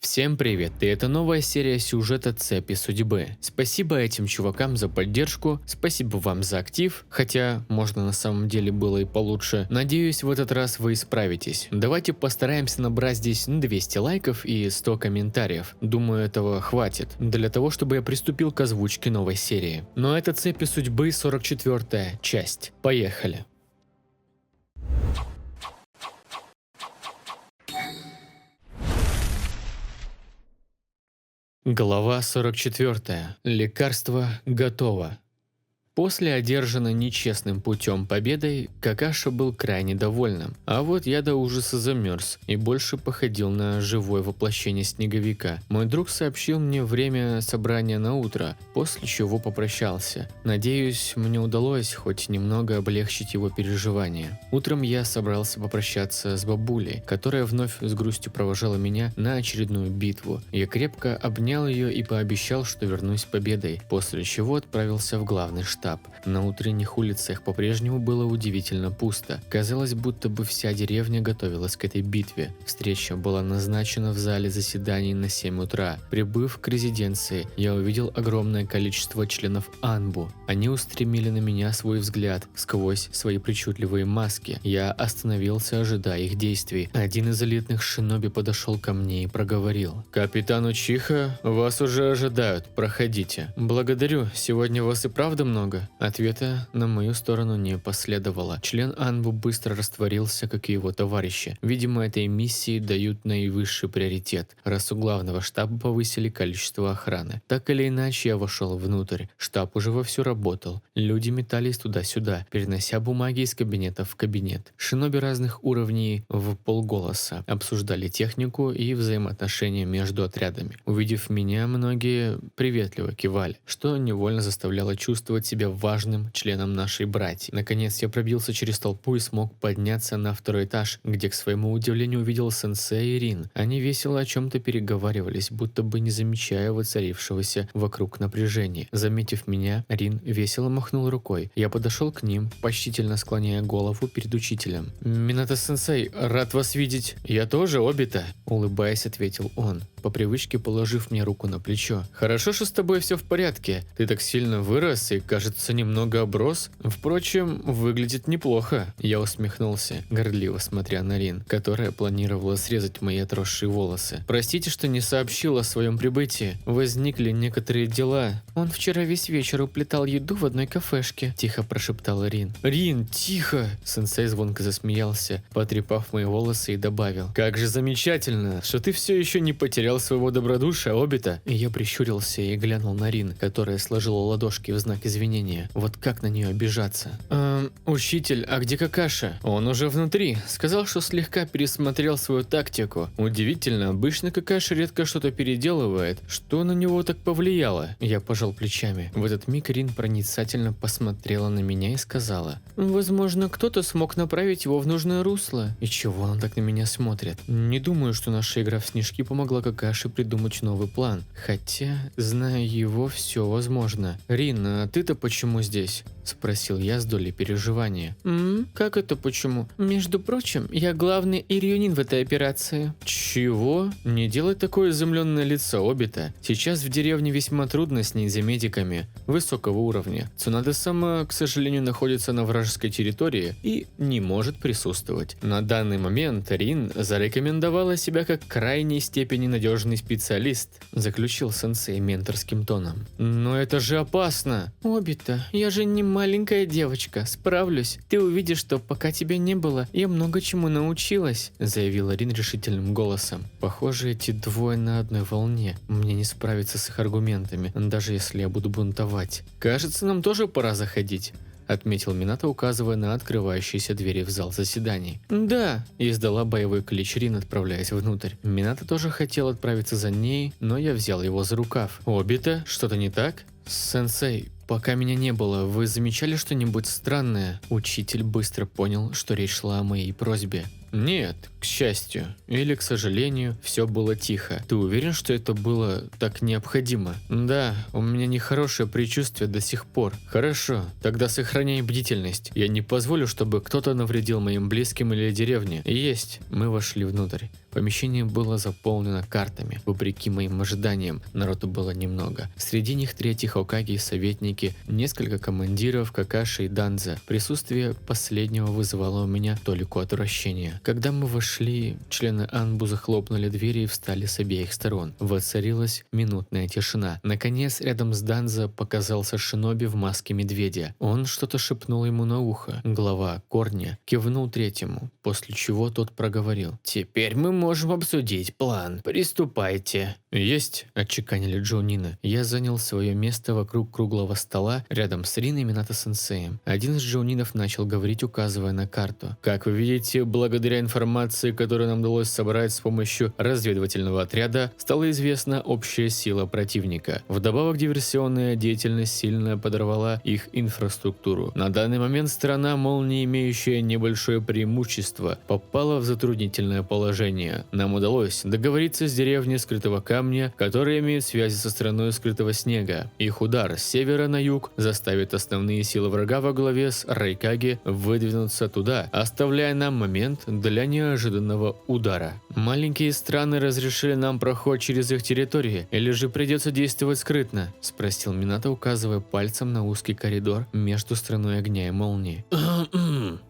Всем привет, и это новая серия сюжета «Цепи судьбы». Спасибо этим чувакам за поддержку, спасибо вам за актив, хотя можно на самом деле было и получше. Надеюсь, в этот раз вы исправитесь. Давайте постараемся набрать здесь 200 лайков и 100 комментариев. Думаю, этого хватит для того, чтобы я приступил к озвучке новой серии. Но это «Цепи судьбы» 44-я часть. Поехали. Глава 44. Лекарство готово. После одержанной нечестным путем победой, Какаша был крайне довольным, а вот я до ужаса замерз и больше походил на живое воплощение снеговика. Мой друг сообщил мне время собрания на утро, после чего попрощался. Надеюсь, мне удалось хоть немного облегчить его переживания. Утром я собрался попрощаться с бабулей, которая вновь с грустью провожала меня на очередную битву. Я крепко обнял ее и пообещал, что вернусь с победой, после чего отправился в главный штаб. На утренних улицах по-прежнему было удивительно пусто. Казалось, будто бы вся деревня готовилась к этой битве. Встреча была назначена в зале заседаний на 7 утра. Прибыв к резиденции, я увидел огромное количество членов Анбу. Они устремили на меня свой взгляд сквозь свои причудливые маски. Я остановился, ожидая их действий. Один из элитных шиноби подошел ко мне и проговорил: «Капитан Учиха, вас уже ожидают, проходите». «Благодарю, сегодня вас и правда много?» Ответа на мою сторону не последовало. Член Анбу быстро растворился, как и его товарищи. Видимо, этой миссии дают наивысший приоритет, раз у главного штаба повысили количество охраны. Так или иначе, я вошел внутрь. Штаб уже вовсю работал. Люди метались туда-сюда, перенося бумаги из кабинета в кабинет. Шиноби разных уровней в полголоса обсуждали технику и взаимоотношения между отрядами. Увидев меня, многие приветливо кивали, что невольно заставляло чувствовать себя важным членом нашей братьи. Наконец я пробился через толпу и смог подняться на второй этаж, где, к своему удивлению, увидел сенсей и Рин. Они весело о чем-то переговаривались, будто бы не замечая воцарившегося вокруг напряжения. Заметив меня, Рин весело махнул рукой. Я подошел к ним, почтительно склоняя голову перед учителем. «Минато-сенсей, рад вас видеть». «Я тоже, Обита», — улыбаясь, ответил он, по привычке положив мне руку на плечо. «Хорошо, что с тобой все в порядке. Ты так сильно вырос и, кажется, немного оброс. Впрочем, выглядит неплохо». Я усмехнулся, гордливо смотря на Рин, которая планировала срезать мои отросшие волосы. «Простите, что не сообщил о своем прибытии. Возникли некоторые дела». «Он вчера весь вечер уплетал еду в одной кафешке», — тихо прошептала Рин. «Рин, тихо!» Сенсей звонко засмеялся, потрепав мои волосы, и добавил: «Как же замечательно, что ты все еще не потерял своего добродушия, Обита». И я прищурился и глянул на Рин, которая сложила ладошки в знак извинения. Вот как на нее обижаться? Учитель, а где Какаша?» «Он уже внутри. Сказал, что слегка пересмотрел свою тактику. Удивительно, обычно Какаша редко что-то переделывает. Что на него так повлияло?» Я пожал плечами. В этот миг Рин проницательно посмотрела на меня и сказала: «Возможно, кто-то смог направить его в нужное русло». «И чего он так на меня смотрит?» «Не думаю, что наша игра в снежки помогла Какаше придумать новый план. Хотя, зная его, все возможно». «Рин, а ты-то почему здесь?» – спросил я с долей переживания. Как это почему? Между прочим, я главный ирионин в этой операции». «Чего? Не делай такое изумленное лицо, Обита. Сейчас в деревне весьма трудно с медиками высокого уровня. Цунада сама, к сожалению, находится на вражеской территории и не может присутствовать. На данный момент Рин зарекомендовала себя как крайней степени надежный специалист», – заключил сенсей менторским тоном. «Но это же опасно!» «Обита, я же не маленькая девочка, справлюсь. Ты увидишь, что пока тебя не было, я много чему научилась», — заявила Рин решительным голосом. «Похоже, эти двое на одной волне. Мне не справиться с их аргументами, даже если я буду бунтовать. Кажется, нам тоже пора заходить», — отметил Минато, указывая на открывающиеся двери в зал заседаний. «Да», — издала боевой клич Рин, отправляясь внутрь. Минато тоже хотел отправиться за ней, но я взял его за рукав. «Обита, что-то не так?» «Сенсей, пока меня не было, вы замечали что-нибудь странное? Учитель быстро понял, что речь шла о моей просьбе. Нет, к счастью, или к сожалению, все было тихо. Ты уверен, что это было так необходимо? Да, у меня нехорошее предчувствие до сих пор. Хорошо, тогда сохраняй бдительность. Я не позволю, чтобы кто-то навредил моим близким или деревне. Есть. Мы вошли внутрь. Помещение было заполнено картами. Вопреки моим ожиданиям, народу было немного. Среди них третий Хокаге и советники, несколько командиров Какаши и Данза. Присутствие последнего вызывало у меня толику отвращения. Когда мы вошли, члены Анбу захлопнули двери и встали с обеих сторон. Воцарилась минутная тишина. Наконец, рядом с Данза показался шиноби в маске медведя. Он что-то шепнул ему на ухо. Глава Корня кивнул третьему, после чего тот проговорил: «Теперь мы можем обсудить план. Приступайте». «Есть», – отчеканили Джоунина. Я занял свое место вокруг круглого стола рядом с Риной Минато-сенсеем. Один из Джоунинов начал говорить, указывая на карту. «Как вы видите, благодаря информации, которую нам удалось собрать с помощью разведывательного отряда, стала известна общая сила противника. Вдобавок, диверсионная деятельность сильно подорвала их инфраструктуру. На данный момент страна, молния, имеющая небольшое преимущество, попала в затруднительное положение. Нам удалось договориться с деревней Скрытого Камня, которая имеет связи со страной Скрытого Снега. Их удар с севера на юг заставит основные силы врага во главе с Райкаги выдвинуться туда, оставляя нам момент для неожиданного удара. Маленькие страны разрешили нам проход через их территории, или же придется действовать скрытно?» – спросил Минато, указывая пальцем на узкий коридор между страной огня и молнии.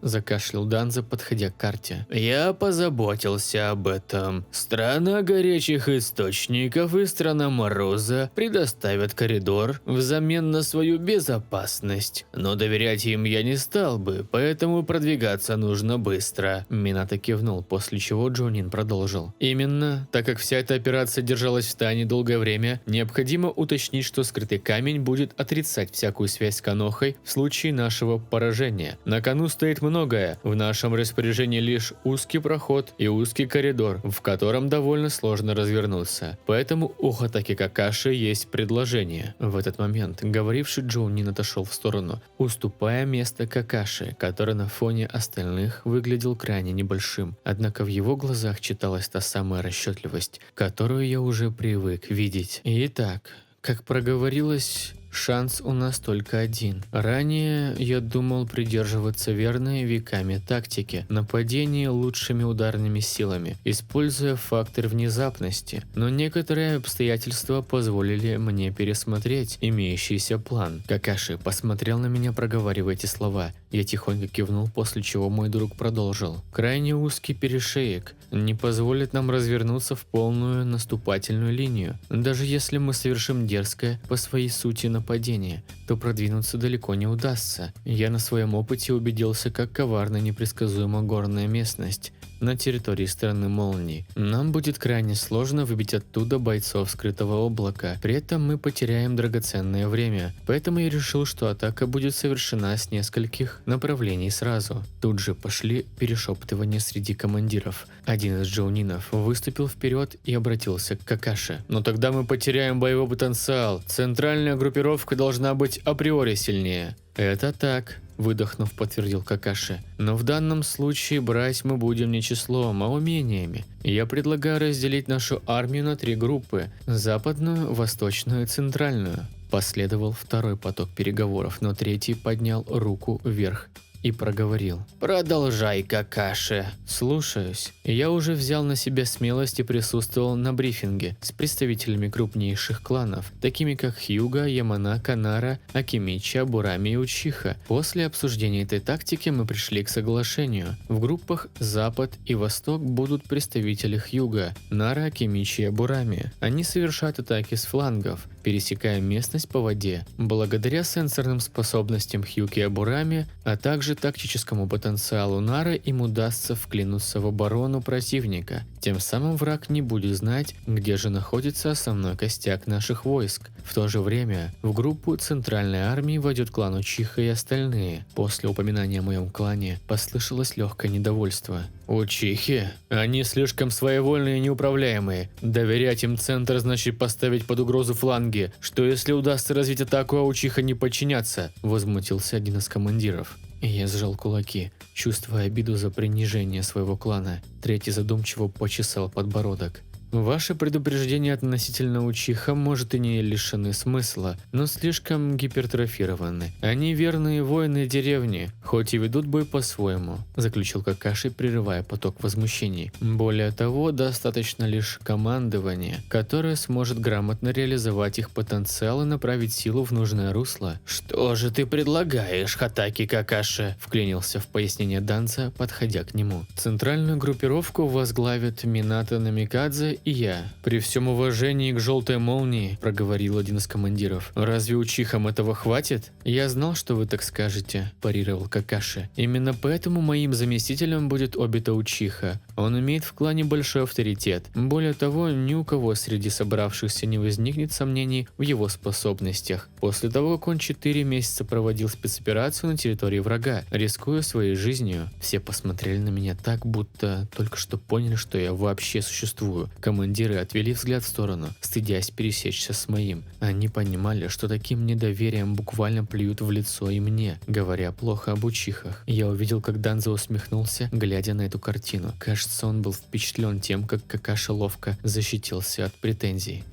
Закашлял Данза, подходя к карте. «Я позаботился об этом. Страна горячих источников и страна мороза предоставят коридор взамен на свою безопасность. Но доверять им я не стал бы, поэтому продвигаться нужно быстро». Минато кивнул, после чего Джоунин продолжил. «Именно, так как вся эта операция держалась в тайне долгое время, необходимо уточнить, что Скрытый Камень будет отрицать всякую связь с Конохой в случае нашего поражения. На кону стоит многое. В нашем распоряжении лишь узкий проход и узкий коридор, в котором довольно сложно развернуться. Поэтому у Хатаки Какаши есть предложение». В этот момент говоривший Джоунин отошел в сторону, уступая место Какаши, который на фоне остальных выглядел крайне небольшим. Однако в его глазах читалась та самая расчетливость, которую я уже привык видеть. Итак, как проговорилось, шанс у нас только один. Ранее я думал придерживаться верной веками тактики нападения лучшими ударными силами, используя фактор внезапности, но некоторые обстоятельства позволили мне пересмотреть имеющийся план. Какаши посмотрел на меня, проговаривая эти слова. Я тихонько кивнул, после чего мой друг продолжил. «Крайне узкий перешеек не позволит нам развернуться в полную наступательную линию. Даже если мы совершим дерзкое по своей сути нападение, то продвинуться далеко не удастся. Я на своем опыте убедился, как коварна и непредсказуема горная местность на территории страны молний. Нам будет крайне сложно выбить оттуда бойцов Скрытого Облака. При этом мы потеряем драгоценное время. Поэтому я решил, что атака будет совершена с нескольких направлений сразу». Тут же пошли перешептывания среди командиров. Один из джоунинов выступил вперед и обратился к Какаши. «Но тогда мы потеряем боевой потенциал. Центральная группировка должна быть априори сильнее». «Это так», – выдохнув, подтвердил Какаши. «Но в данном случае брать мы будем не числом, а умениями. Я предлагаю разделить нашу армию на 3 группы – западную, восточную и центральную». Последовал второй поток переговоров, но третий поднял руку вверх и проговорил. «Продолжай, Какаши». «Слушаюсь». Я уже взял на себя смелость и присутствовал на брифинге с представителями крупнейших кланов, такими как Хьюга, Яманака, Нара, Акимичи, Абурами и Учиха. После обсуждения этой тактики мы пришли к соглашению. В группах Запад и Восток будут представители Хьюга, Нара, Акимичи и Абурами. Они совершают атаки с флангов, пересекая местность по воде. Благодаря сенсорным способностям Хьюги и Абурами, а также тактическому потенциалу Нары, им удастся вклинуться в оборону противника. Тем самым враг не будет знать, где же находится основной костяк наших войск. В то же время в группу центральной армии войдет клан Учиха и остальные. После упоминания о моем клане послышалось легкое недовольство. Учихи? Они слишком своевольные и неуправляемые. Доверять им центр значит поставить под угрозу фланги. Что если удастся развить атаку, а Учиха не подчиняться? Возмутился один из командиров. Я сжал кулаки, чувствуя обиду за принижение своего клана. Третий задумчиво почесал подбородок. Ваши предупреждения относительно Учиха, может, и не лишены смысла, но слишком гипертрофированы. Они верные воины деревни, хоть и ведут бой по-своему, заключил Какаши, прерывая поток возмущений. Более того, достаточно лишь командования, которое сможет грамотно реализовать их потенциал и направить силу в нужное русло. Что же ты предлагаешь, Хатаки Какаши? Вклинился в пояснение Данца, подходя к нему. Центральную группировку возглавит Минато Намикадзе и я. При всем уважении к желтой молнии, проговорил один из командиров. Разве Учихам этого хватит? Я знал, что вы так скажете, парировал Какаши. Именно поэтому моим заместителем будет Обита Учиха. Он имеет в клане большой авторитет. Более того, ни у кого среди собравшихся не возникнет сомнений в его способностях. После того, как он 4 месяца проводил спецоперацию на территории врага, рискуя своей жизнью, все посмотрели на меня так, будто только что поняли, что я вообще существую. Командиры отвели взгляд в сторону, стыдясь пересечься с моим. Они понимали, что таким недоверием буквально плюют в лицо и мне, говоря плохо об Учихах. Я увидел, как Данза усмехнулся, глядя на эту картину. Кажется, он был впечатлен тем, как Какаши ловко защитился от претензий.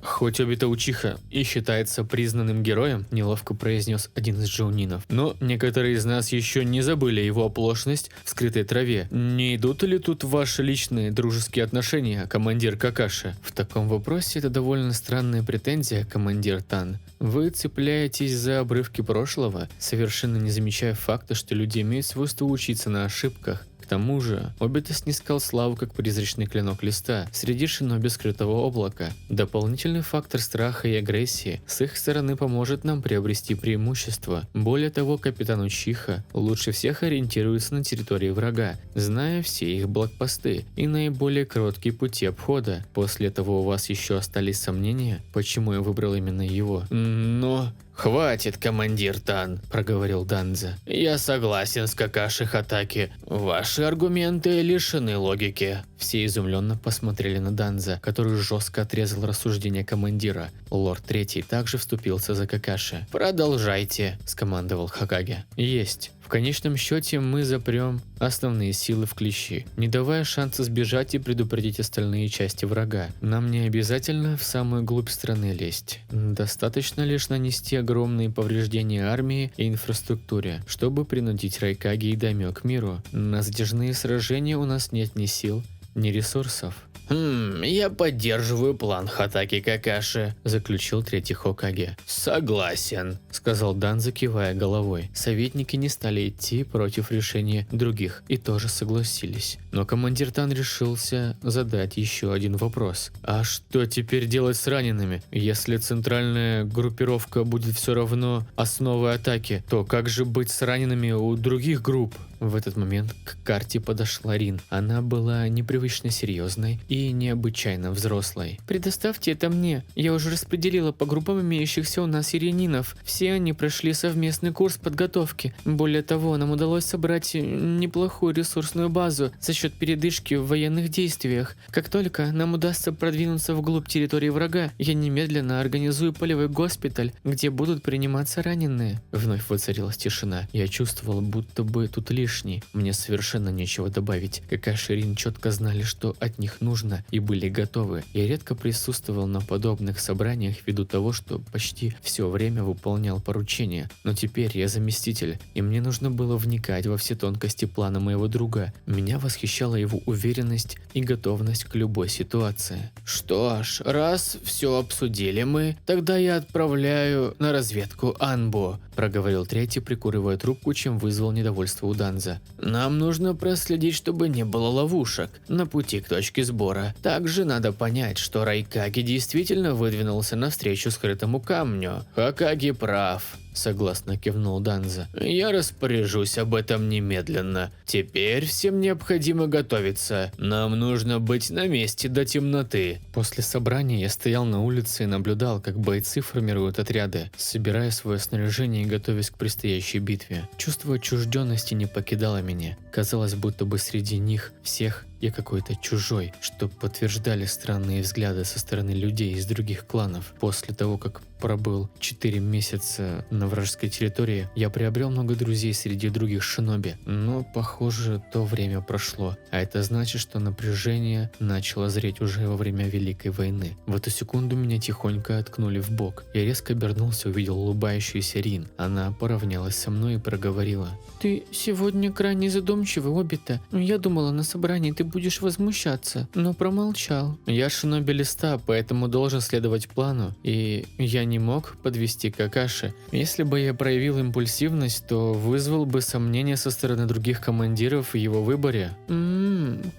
«Хоть Обита Учиха и считается признанным героем», – неловко произнес один из джоунинов, «но некоторые из нас еще не забыли его оплошность в скрытой траве. Не идут ли тут ваши личные дружеские отношения, командир Какаши?» В таком вопросе это довольно странная претензия, командир Тан. Вы цепляетесь за обрывки прошлого, совершенно не замечая факта, что люди имеют свойство учиться на ошибках. К тому же, Обита снискал славу как призрачный клинок листа среди шиноби скрытого облака. Дополнительный фактор страха и агрессии с их стороны поможет нам приобрести преимущество. Более того, капитан Учиха лучше всех ориентируется на территории врага, зная все их блокпосты и наиболее короткие пути обхода. После этого у вас еще остались сомнения, почему я выбрал именно его? Но... «Хватит, командир Тан», – проговорил Данза. «Я согласен с Какаши Хатаки. Ваши аргументы лишены логики». Все изумленно посмотрели на Данза, который жестко отрезал рассуждения командира. Лорд Третий также вступился за Какаши. «Продолжайте», – скомандовал Хокаге. «Есть. В конечном счете мы запрем основные силы в клещи, не давая шанса сбежать и предупредить остальные части врага. Нам не обязательно в самую глубь страны лезть. Достаточно лишь нанести огромные повреждения армии и инфраструктуре, чтобы принудить Райкаги и Даймё к миру. На затяжные сражения у нас нет ни сил, ни ресурсов». «Я поддерживаю план Хатаки Какаши», – заключил третий Хокаге. «Согласен», – сказал Дан, закивая головой. Советники не стали идти против решения других и тоже согласились. Но командир Тан решился задать еще один вопрос. «А что теперь делать с ранеными? Если центральная группировка будет все равно основой атаки, то как же быть с ранеными у других групп?» В этот момент к карте подошла Рин. Она была непривычно серьезной и необычайно взрослой. «Предоставьте это мне. Я уже распределила по группам имеющихся у нас ирянинов. Все они прошли совместный курс подготовки. Более того, нам удалось собрать неплохую ресурсную базу за счет передышки в военных действиях. Как только нам удастся продвинуться вглубь территории врага, я немедленно организую полевой госпиталь, где будут приниматься раненые». Вновь воцарилась тишина. Я чувствовал, будто бы тут лишний. Мне совершенно нечего добавить. Какаши и Рин четко знали, что от них нужно, и были готовы. Я редко присутствовал на подобных собраниях ввиду того, что почти все время выполнял поручения. Но теперь я заместитель, и мне нужно было вникать во все тонкости плана моего друга. Меня восхищала его уверенность и готовность к любой ситуации. «Что ж, раз все обсудили мы, тогда я отправляю на разведку Анбо», – проговорил третий, прикуривая трубку, чем вызвал недовольство у Данза. «Нам нужно проследить, чтобы не было ловушек на пути к точке сбора. Также надо понять, что Райкаги действительно выдвинулся навстречу скрытому камню. Хокаги прав. согласно кивнул Данза. Я распоряжусь об этом немедленно. Теперь всем необходимо готовиться. Нам нужно быть на месте до темноты. После собрания я стоял на улице и наблюдал, как бойцы формируют отряды, собирая свое снаряжение и готовясь к предстоящей битве. Чувство отчужденности не покидало меня. Казалось, будто бы среди них всех я какой-то чужой, что подтверждали странные взгляды со стороны людей из других кланов. После того, как пробыл 4 месяца на вражеской территории, я приобрел много друзей среди других шиноби, но, похоже, то время прошло, а это значит, что напряжение начало зреть уже во время Великой войны. В эту секунду меня тихонько откнули в бок. Я резко обернулся, увидел улыбающуюся Рин. Она поравнялась со мной и проговорила: «Ты сегодня крайне задумчивый, Обита. Я думала, на собрании ты будешь возмущаться, но промолчал. Я шиноби листа, поэтому должен следовать плану, и я не мог подвести Какаши. Если бы я проявил импульсивность, то вызвал бы сомнения со стороны других командиров в его выборе».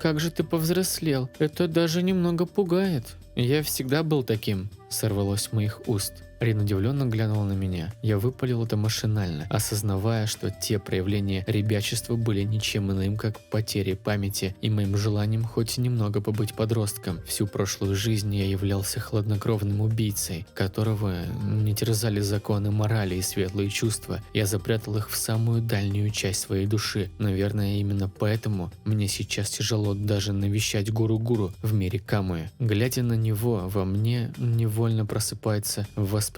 Как же ты повзрослел. Это даже немного пугает. Я всегда был таким, сорвалось с моих уст. Рин удивленно глянула на меня. Я выпалил это машинально, осознавая, что те проявления ребячества были ничем иным, как потерей памяти и моим желанием хоть немного побыть подростком. Всю прошлую жизнь я являлся хладнокровным убийцей, которого не терзали законы морали и светлые чувства. Я запрятал их в самую дальнюю часть своей души. Наверное, именно поэтому мне сейчас тяжело даже навещать Гуру-Гуру в мире Камуи. Глядя на него, во мне невольно просыпается воспоминания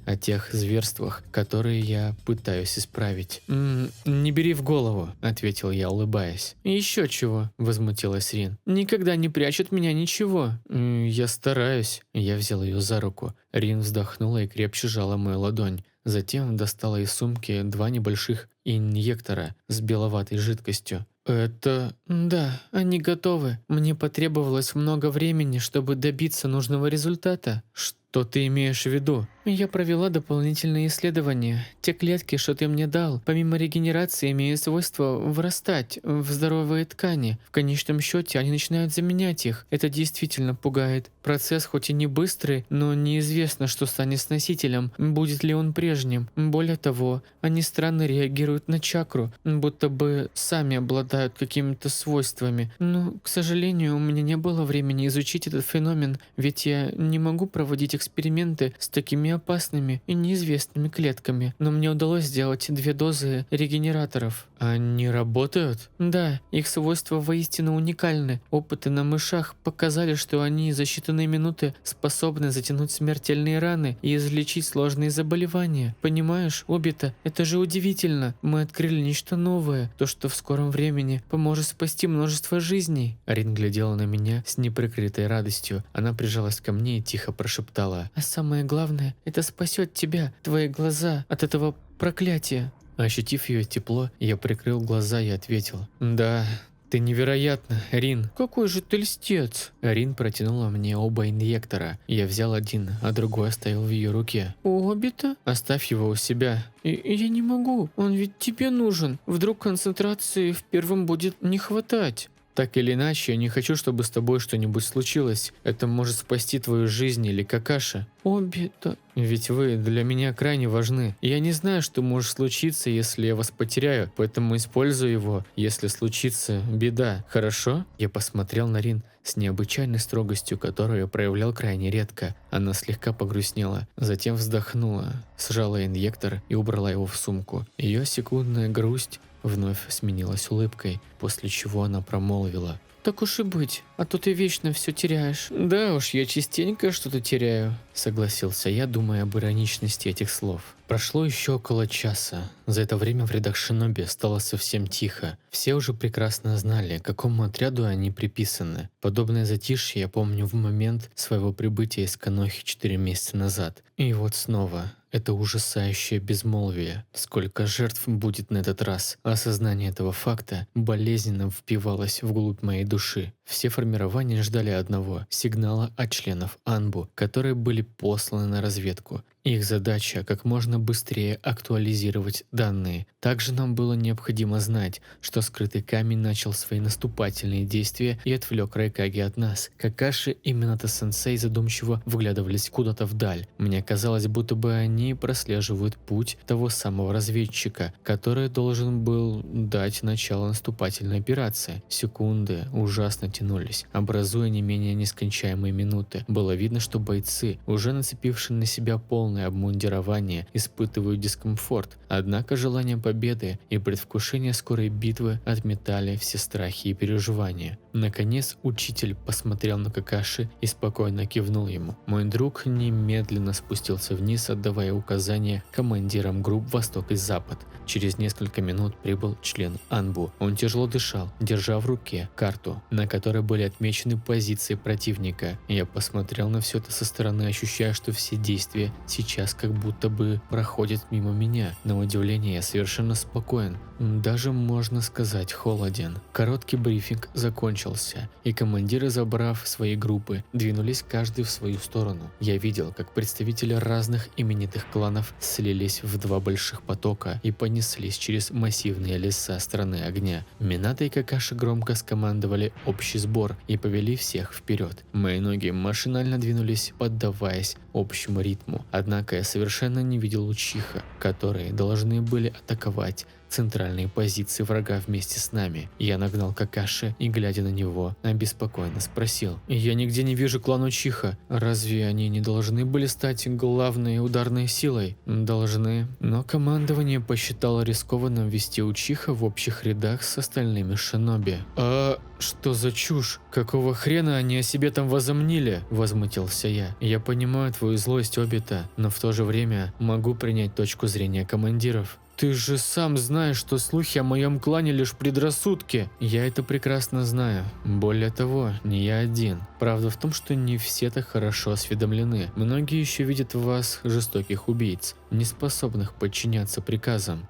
о тех зверствах, которые я пытаюсь исправить. «Не бери в голову», — ответил я, улыбаясь. «Еще чего?» — возмутилась Рин. «Никогда не прячь от меня ничего». «Я стараюсь». Я взял ее за руку. Рин вздохнула и крепче сжала мою ладонь. Затем достала из сумки 2 небольших инъектора с беловатой жидкостью. «Это... да, они готовы. Мне потребовалось много времени, чтобы добиться нужного результата». «Что ты имеешь в виду?» «Я провела дополнительные исследования. Те клетки, что ты мне дал, помимо регенерации, имеют свойство вырастать в здоровые ткани. В конечном счете они начинают заменять их. Это действительно пугает. Процесс хоть и не быстрый, но неизвестно, что станет с носителем, будет ли он прежним. Более того, они странно реагируют на чакру, будто бы сами обладают какими-то свойствами. Но, к сожалению, у меня не было времени изучить этот феномен, ведь я не могу проводить эксперименты с такими опасными и неизвестными клетками, но мне удалось сделать 2 дозы регенераторов». «Они работают?» «Да, их свойства воистину уникальны. Опыты на мышах показали, что они за считанные минуты способны затянуть смертельные раны и излечить сложные заболевания. Понимаешь, Обита, это же удивительно. Мы открыли нечто новое, то, что в скором времени поможет спасти множество жизней». Рин глядела на меня с неприкрытой радостью. Она прижалась ко мне и тихо прошептала: «А самое главное, это спасет тебя, твои глаза от этого проклятия». Ощутив ее тепло, я прикрыл глаза и ответил: «Да, ты невероятна, Рин». «Какой же ты льстец!» Рин протянула мне оба инъектора. Я взял один, а другой оставил в ее руке. «Обита?» «Оставь его у себя». «Я не могу, он ведь тебе нужен. Вдруг концентрации в первом будет не хватать». «Так или иначе, я не хочу, чтобы с тобой что-нибудь случилось. Это может спасти твою жизнь или Какаши». «Обита...» «Ведь вы для меня крайне важны. Я не знаю, что может случиться, если я вас потеряю, поэтому использую его, если случится беда. Хорошо?» Я посмотрел на Рин с необычайной строгостью, которую я проявлял крайне редко. Она слегка погрустнела, затем вздохнула, сжала инъектор и убрала его в сумку. Ее секундная грусть вновь сменилась улыбкой, после чего она промолвила: «Так уж и быть, а то ты вечно все теряешь». «Да уж, я частенько что-то теряю», — согласился я, думая об ироничности этих слов. Прошло еще около часа. За это время в рядах шиноби стало совсем тихо. Все уже прекрасно знали, к какому отряду они приписаны. Подобное затишье я помню в момент своего прибытия из Конохи 4 месяца назад. И вот снова это ужасающее безмолвие. Сколько жертв будет на этот раз? Осознание этого факта болезненно впивалось вглубь моей души. Все формирования ждали одного — сигнала от членов Анбу, которые были посланы на разведку. Их задача – как можно быстрее актуализировать данные. Также нам было необходимо знать, что скрытый камень начал свои наступательные действия и отвлек Райкаги от нас. Какаши и Минато-сенсей задумчиво вглядывались куда-то вдаль. Мне казалось, будто бы они прослеживают путь того самого разведчика, который должен был дать начало наступательной операции. Секунды ужасно тянулись, образуя не менее нескончаемые минуты. Было видно, что бойцы, уже нацепившие на себя полное обмундирование, испытывают дискомфорт, однако желание победы и предвкушение скорой битвы отметали все страхи и переживания. Наконец учитель посмотрел на Какаши и спокойно кивнул ему. Мой друг немедленно спустился вниз, отдавая указания командирам групп «Восток» и «Запад». Через несколько минут прибыл член Анбу. Он тяжело дышал, держа в руке карту, на которой были отмечены позиции противника. Я посмотрел на все это со стороны, ощущая, что все действия сейчас как будто бы проходят мимо меня. На удивление я совершенно спокоен, даже можно сказать холоден. Короткий брифинг закончился, и командиры, забрав свои группы, двинулись каждый в свою сторону. Я видел, как представители разных именитых кланов слились в два больших потока и понеслись через массивные леса страны огня. Минато и Какаши громко скомандовали общий сбор и повели всех вперед. Мои ноги машинально двинулись, поддаваясь общему ритму. Однако я совершенно не видел Учиха, которые должны были атаковать центральные позиции врага вместе с нами. Я нагнал Какаши и, глядя на него, обеспокоенно спросил: «Я нигде не вижу клан Учиха. Разве они не должны были стать главной ударной силой?» «Должны. Но командование посчитало рискованным вести Учиха в общих рядах с остальными шиноби». «А что за чушь? Какого хрена они о себе там возомнили?» – возмутился я. «Я понимаю твою злость, Обита, но в то же время могу принять точку зрения командиров. Ты же сам знаешь, что слухи о моем клане лишь предрассудки». «Я это прекрасно знаю. Более того, не я один. Правда в том, что не все так хорошо осведомлены. Многие еще видят в вас жестоких убийц, не способных подчиняться приказам».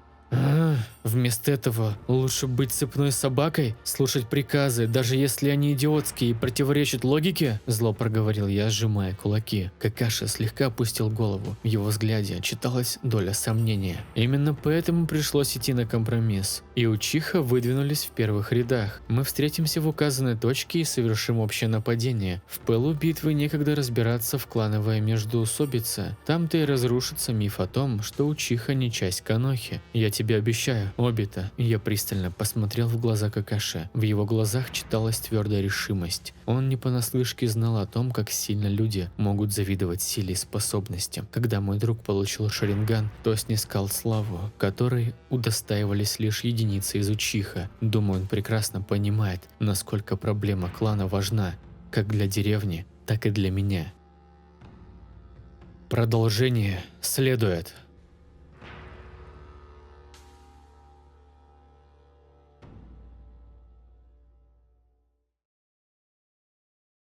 Вместо этого лучше быть цепной собакой, слушать приказы, даже если они идиотские и противоречат логике? Зло проговорил я, сжимая кулаки. Какаши слегка опустил голову. В его взгляде читалась доля сомнения. Именно поэтому пришлось идти на компромисс. И Учиха выдвинулись в первых рядах. Мы встретимся в указанной точке и совершим общее нападение. В пылу битвы некогда разбираться в клановой междоусобице. Там-то и разрушится миф о том, что Учиха не часть Канохи. Я тебе обещаю, Обита. Я пристально посмотрел в глаза Какаши. В его глазах читалась твердая решимость. Он не понаслышке знал о том, как сильно люди могут завидовать силе и способностям. Когда мой друг получил Шаринган, то снискал славу, которой удостаивались лишь единицы из Учиха. Думаю, он прекрасно понимает, насколько проблема клана важна, как для деревни, так и для меня. Продолжение следует.